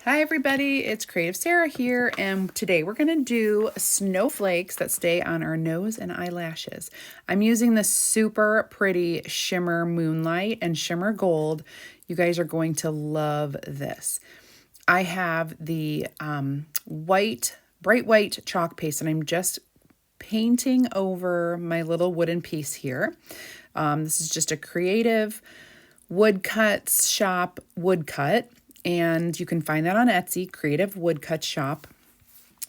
Hi everybody, it's CreativeSarah here, and today we're going to do snowflakes that stay on our nose and eyelashes. I'm using this super pretty shimmer moonlight and shimmer gold. You guys are going to love this. I have the bright white chalk paste, and I'm just painting over my little wooden piece here. This is just a CreativeWoodCutsShop woodcut. And you can find that on Etsy, CreativeWoodCutsShop.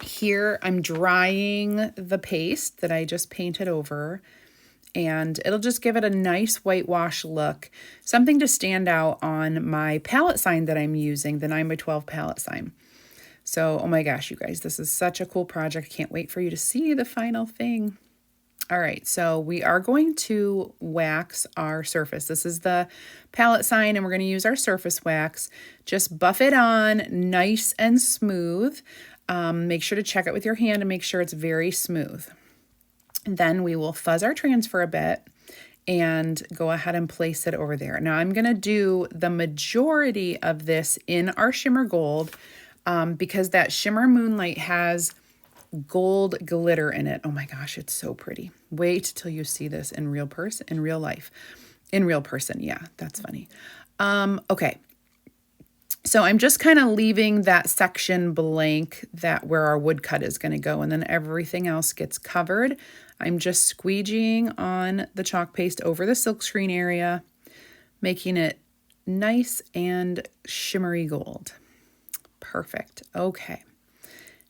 Here I'm drying the paste that I just painted over, and it'll just give it a nice whitewash look. Something to stand out on my palette sign that I'm using, the 9x12 palette sign. So, oh my gosh, you guys, this is such a cool project. Can't wait for you to see the final thing. All right, so we are going to wax our surface. This is the palette sign, and we're going to use our surface wax. Just buff it on nice and smooth. Make sure to check it with your hand and make sure it's very smooth. And then we will fuzz our transfer a bit and go ahead and place it over there. Now I'm going to do the majority of this in our shimmer gold because that shimmer moonlight has gold glitter in it. Oh my gosh, it's so pretty. Wait till you see this in real person, in real person. Yeah, that's funny. Okay. So I'm just kind of leaving that section blank where our woodcut is going to go, and then everything else gets covered. I'm just squeegeeing on the chalk paste over the silkscreen area, making it nice and shimmery gold. Perfect. Okay.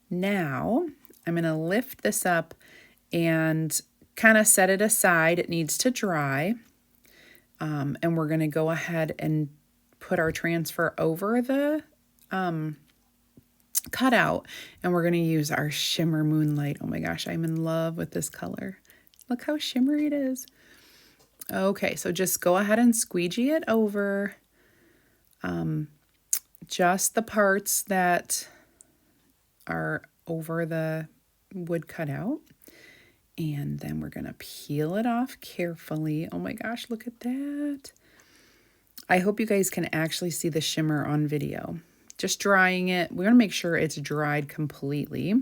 Now I'm going to lift this up and kind of set it aside. It needs to dry. And we're going to go ahead and put our transfer over the cutout. And we're going to use our shimmer moonlight. Oh my gosh, I'm in love with this color. Look how shimmery it is. Okay, so just go ahead and squeegee it over. Just the parts that are over the wood cutout, and then we're gonna peel it off carefully. Oh my gosh, look at that. I hope you guys can actually see the shimmer on video. Just drying it. We're gonna make sure it's dried completely.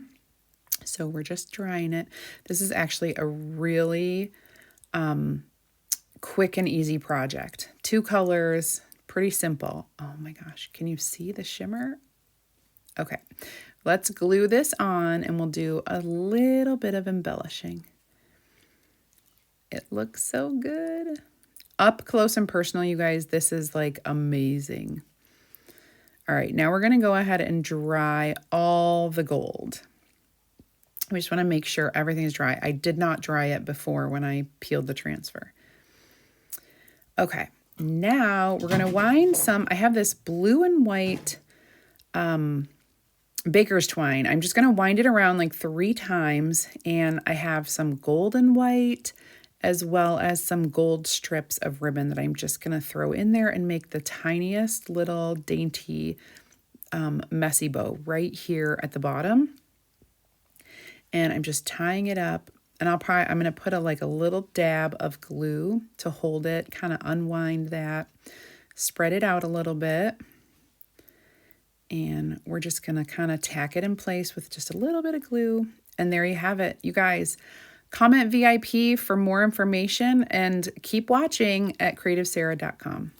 So we're just drying it. This is actually a really quick and easy project. 2 colors, pretty simple. Oh my gosh, can you see the shimmer? Okay. Let's glue this on, and we'll do a little bit of embellishing. It looks so good. Up close and personal, you guys, this is like amazing. All right, now we're going to go ahead and dry all the gold. We just want to make sure everything is dry. I did not dry it before when I peeled the transfer. Okay, now we're going to wind some. I have this blue and white baker's twine. I'm just going to wind it around like 3 times, and I have some gold and white as well as some gold strips of ribbon that I'm just going to throw in there and make the tiniest little dainty messy bow right here at the bottom. And I'm just tying it up, and I'm going to put a little dab of glue to hold it, kind of unwind that, spread it out a little bit. And we're just going to kind of tack it in place with just a little bit of glue. And there you have it. You guys, comment VIP for more information, and keep watching at CreativeSarah.com.